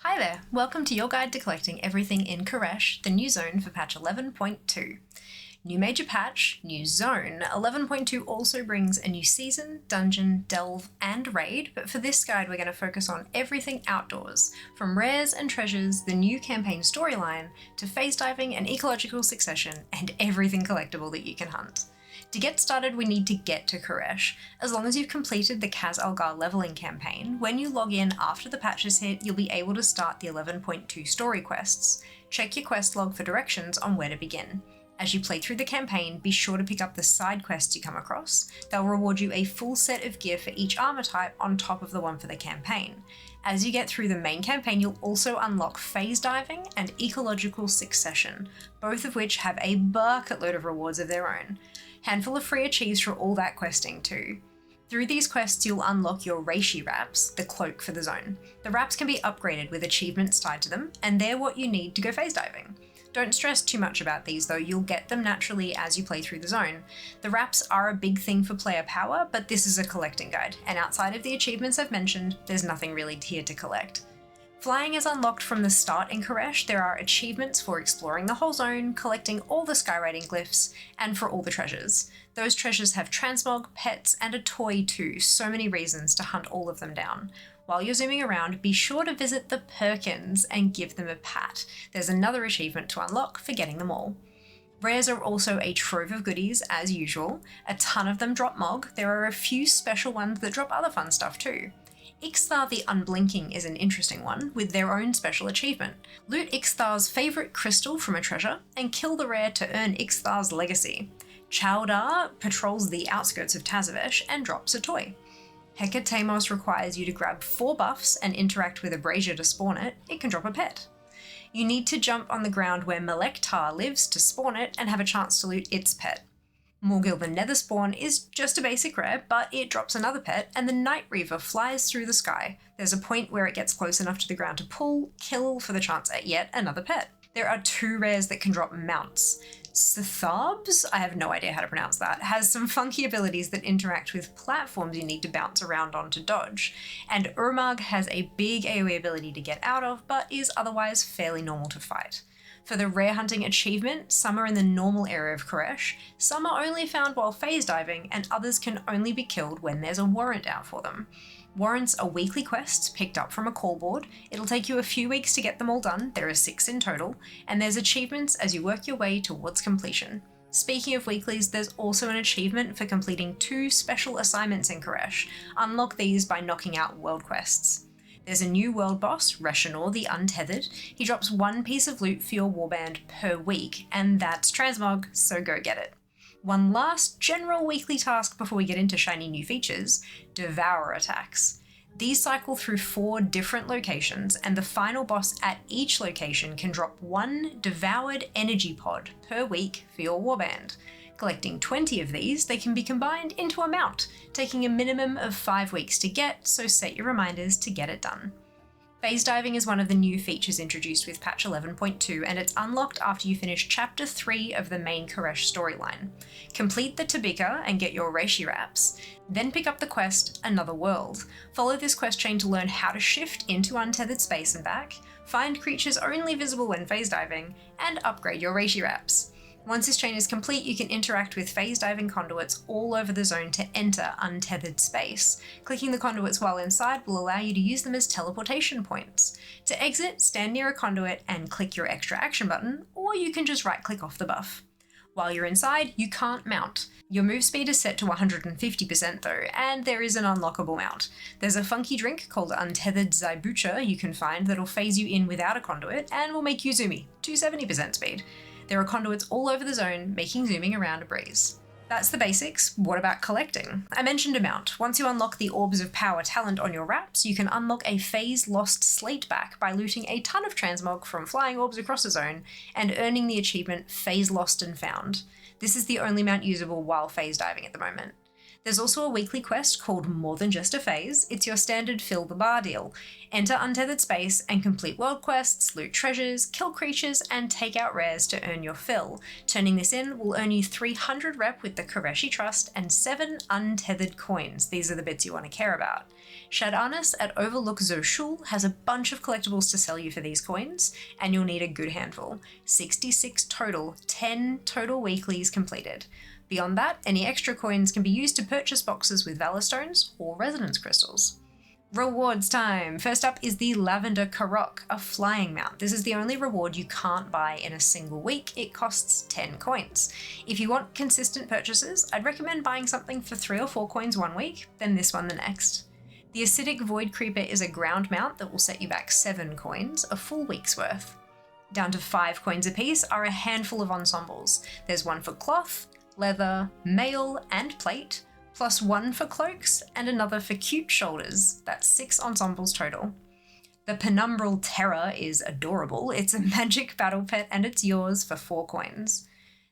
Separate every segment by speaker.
Speaker 1: Hi there, welcome to your guide to collecting everything in Koresh, the new zone for patch 11.2. New major patch, new zone. 11.2 also brings a new season, dungeon, delve, and raid, but for this guide we're going to focus on everything outdoors, from rares and treasures, the new campaign storyline, to phase diving and ecological succession, and everything collectible that you can hunt. To get started, we need to get to Koresh. As long as you've completed the Kaz Algar leveling campaign, when you log in after the patches hit, you'll be able to start the 11.2 story quests. Check your quest log for directions on where to begin. As you play through the campaign, be sure to pick up the side quests you come across. They'll reward you a full set of gear for each armor type on top of the one for the campaign. As you get through the main campaign, you'll also unlock phase diving and ecological succession, both of which have a bucket load of rewards of their own. Handful of free achieves for all that questing too. Through these quests, you'll unlock your Reshii Wraps, the cloak for the zone. The wraps can be upgraded with achievements tied to them, and they're what you need to go phase diving. Don't stress too much about these though, you'll get them naturally as you play through the zone. The wraps are a big thing for player power, but this is a collecting guide, and outside of the achievements I've mentioned, there's nothing really here to collect. Flying is unlocked from the start in Koresh. There are achievements for exploring the whole zone, collecting all the skywriting glyphs, and for all the treasures. Those treasures have transmog, pets, and a toy too, so many reasons to hunt all of them down. While you're zooming around, be sure to visit the Perkins and give them a pat. There's another achievement to unlock for getting them all. Rares are also a trove of goodies, as usual. A ton of them drop Mog. There are a few special ones that drop other fun stuff too. Ixthar the Unblinking is an interesting one, with their own special achievement. Loot Ixthar's favourite crystal from a treasure, and kill the rare to earn Ixthar's legacy. Chowdar patrols the outskirts of Tazavesh and drops a toy. Hecatamos requires you to grab 4 buffs and interact with a brazier to spawn it. It can drop a pet. You need to jump on the ground where Melektar lives to spawn it and have a chance to loot its pet. Morgil the Nether Spawn is just a basic rare, but it drops another pet, and the Night Reaver flies through the sky. There's a point where it gets close enough to the ground to pull, kill for the chance at yet another pet. There are 2 rares that can drop mounts. Sitharbs, I have no idea how to pronounce that, has some funky abilities that interact with platforms you need to bounce around on to dodge, and Urmag has a big AoE ability to get out of, but is otherwise fairly normal to fight. For the rare hunting achievement, some are in the normal area of Koresh, some are only found while phase diving, and others can only be killed when there's a warrant out for them. Warrants are weekly quests picked up from a call board. It'll take you a few weeks to get them all done, there are 6 in total, and there's achievements as you work your way towards completion. Speaking of weeklies, there's also an achievement for completing 2 special assignments in Koresh. Unlock these by knocking out world quests. There's a new world boss, Reshii the Untethered. He drops 1 piece of loot for your warband per week, and that's transmog, so go get it. One last general weekly task before we get into shiny new features, Devour attacks. These cycle through 4 different locations, and the final boss at each location can drop 1 devoured energy pod per week for your warband. Collecting 20 of these, they can be combined into a mount, taking a minimum of 5 weeks to get, so set your reminders to get it done. Phase diving is one of the new features introduced with patch 11.2, and it's unlocked after you finish chapter 3 of the main Koresh storyline. Complete the Tabika and get your Reshii Wraps, then pick up the quest Another World. Follow this quest chain to learn how to shift into untethered space and back, find creatures only visible when phase diving, and upgrade your Reshii Wraps. Once this chain is complete, you can interact with phase diving conduits all over the zone to enter untethered space. Clicking the conduits while inside will allow you to use them as teleportation points. To exit, stand near a conduit and click your extra action button, or you can just right-click off the buff. While you're inside, you can't mount. Your move speed is set to 150% though, and there is an unlockable mount. There's a funky drink called Untethered Zaibucha you can find that'll phase you in without a conduit and will make you zoomy to 70% speed. There are conduits all over the zone, making zooming around a breeze. That's the basics. What about collecting? I mentioned a mount. Once you unlock the Orbs of Power talent on your wraps, you can unlock a phase lost slate back by looting a ton of transmog from flying orbs across the zone and earning the achievement Phase Lost and Found. This is the only mount usable while phase diving at the moment. There's also a weekly quest called More Than Just a Phase. It's your standard fill the bar deal. Enter untethered space and complete world quests, loot treasures, kill creatures, and take out rares to earn your fill. Turning this in will earn you 300 rep with the Reshii Trust and 7 untethered coins. These are the bits you want to care about. Shadanis at Overlook Zoshul has a bunch of collectibles to sell you for these coins, and you'll need a good handful. 66 total, 10 total weeklies completed. Beyond that, any extra coins can be used to purchase boxes with Valor Stones or Resonance Crystals. Rewards time! First up is the Lavender Karok, a flying mount. This is the only reward you can't buy in a single week. It costs 10 coins. If you want consistent purchases, I'd recommend buying something for 3 or 4 coins one week, then this one the next. The Acidic Void Creeper is a ground mount that will set you back 7 coins, a full week's worth. Down to 5 coins apiece are a handful of ensembles. There's one for cloth, leather, mail, and plate, plus 1 for cloaks and another for cute shoulders. That's 6 ensembles total. The Penumbral Terror is adorable. It's a magic battle pet and it's yours for 4 coins.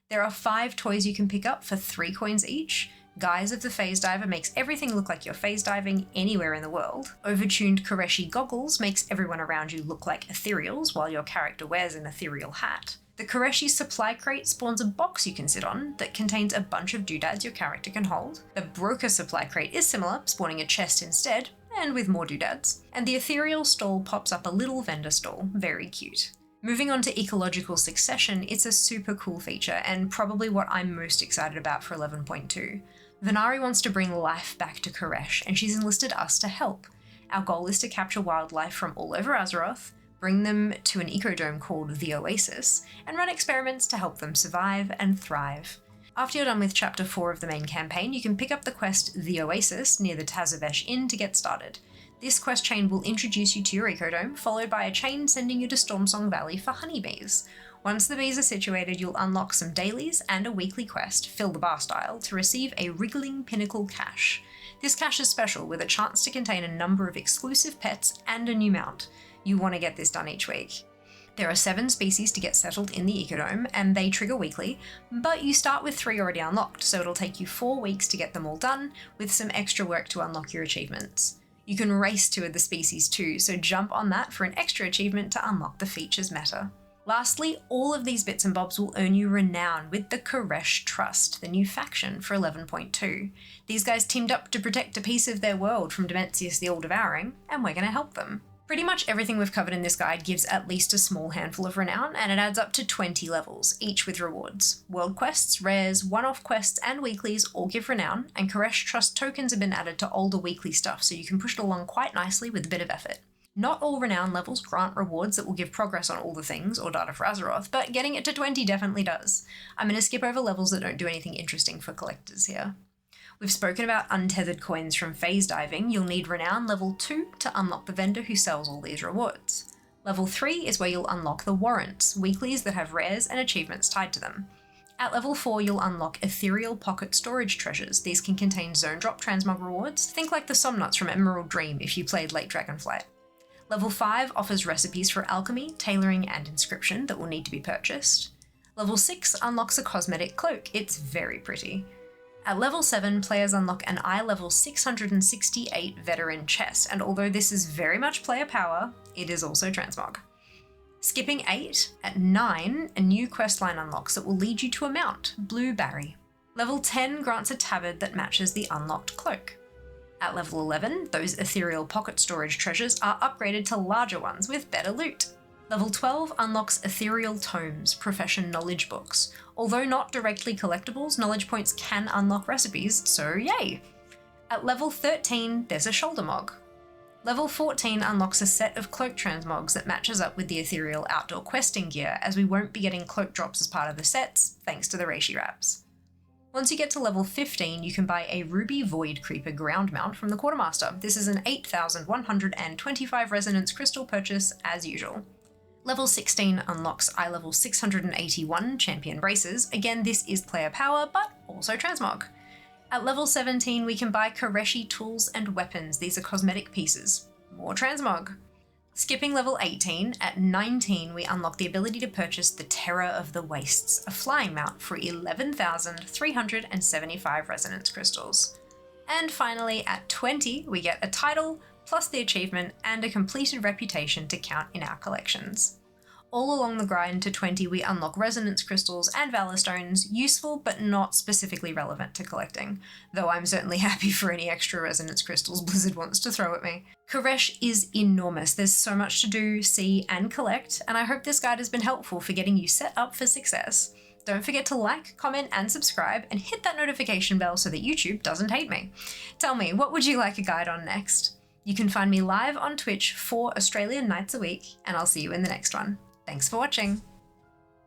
Speaker 1: There are 5 toys you can pick up for 3 coins each. Guise of the Phase Diver makes everything look like you're phase diving anywhere in the world. Overtuned Reshii Goggles makes everyone around you look like ethereals while your character wears an ethereal hat. The Reshii Supply Crate spawns a box you can sit on that contains a bunch of doodads your character can hold. The Broker Supply Crate is similar, spawning a chest instead, and with more doodads. And the Ethereal Stall pops up a little vendor stall, very cute. Moving on to Ecological Succession, it's a super cool feature and probably what I'm most excited about for 11.2. Venari wants to bring life back to Koresh, and she's enlisted us to help. Our goal is to capture wildlife from all over Azeroth, bring them to an ecodome called the Oasis, and run experiments to help them survive and thrive. After you're done with Chapter 4 of the main campaign, you can pick up the quest The Oasis near the Tazavesh Inn to get started. This quest chain will introduce you to your ecodome, followed by a chain sending you to Stormsong Valley for honeybees. Once the bees are situated, you'll unlock some dailies and a weekly quest, Fill the Bar style, to receive a Wriggling Pinnacle cache. This cache is special, with a chance to contain a number of exclusive pets and a new mount. You want to get this done each week. There are 7 species to get settled in the ecodome, and they trigger weekly, but you start with 3 already unlocked, so it'll take you 4 weeks to get them all done, with some extra work to unlock your achievements. You can race to the species too, so jump on that for an extra achievement to unlock the features meta. Lastly, all of these bits and bobs will earn you renown with the Reshii Trust, the new faction for 11.2. These guys teamed up to protect a piece of their world from Dimensius the All-Devouring, and we're going to help them. Pretty much everything we've covered in this guide gives at least a small handful of renown, and it adds up to 20 levels, each with rewards. World quests, rares, one-off quests, and weeklies all give renown, and Reshii Trust tokens have been added to older weekly stuff, so you can push it along quite nicely with a bit of effort. Not all renown levels grant rewards that will give progress on all the things, or data for Azeroth, but getting it to 20 definitely does. I'm going to skip over levels that don't do anything interesting for collectors here. We've spoken about untethered coins from phase diving. You'll need renown level 2 to unlock the vendor who sells all these rewards. Level 3 is where you'll unlock the warrants, weeklies that have rares and achievements tied to them. At level 4, you'll unlock ethereal pocket storage treasures. These can contain zone drop transmog rewards. Think like the Somnuts from Emerald Dream if you played late Dragonflight. Level 5 offers recipes for alchemy, tailoring, and inscription that will need to be purchased. Level 6 unlocks a cosmetic cloak. It's very pretty. At level 7, players unlock an eye level 668 veteran chest, and although this is very much player power, it is also transmog. Skipping 8, at 9, a new questline unlocks that will lead you to a mount, Blue Barry. Level 10 grants a tabard that matches the unlocked cloak. At level 11, those ethereal pocket storage treasures are upgraded to larger ones with better loot. Level 12 unlocks ethereal tomes, profession knowledge books. Although not directly collectibles, knowledge points can unlock recipes, so yay! At level 13, there's a shoulder mog. Level 14 unlocks a set of cloak transmogs that matches up with the ethereal outdoor questing gear, as we won't be getting cloak drops as part of the sets, thanks to the Reshii Wraps. Once you get to level 15, you can buy a Ruby Void Creeper ground mount from the Quartermaster. This is an 8,125 resonance crystal purchase as usual. Level 16 unlocks eye level 681 champion braces. Again, this is player power, but also transmog. At level 17, we can buy Reshii tools and weapons. These are cosmetic pieces. More transmog. Skipping level 18, at 19 we unlock the ability to purchase the Terror of the Wastes, a flying mount for 11,375 resonance crystals. And finally, at 20, we get a title, plus the achievement, and a completed reputation to count in our collections. All along the grind to 20, we unlock resonance crystals and valor stones, useful but not specifically relevant to collecting, though I'm certainly happy for any extra resonance crystals Blizzard wants to throw at me. Koresh is enormous. There's so much to do, see, and collect, and I hope this guide has been helpful for getting you set up for success. Don't forget to like, comment, and subscribe, and hit that notification bell so that YouTube doesn't hate me. Tell me, what would you like a guide on next? You can find me live on Twitch 4 Australian nights a week, and I'll see you in the next one. Thanks for watching.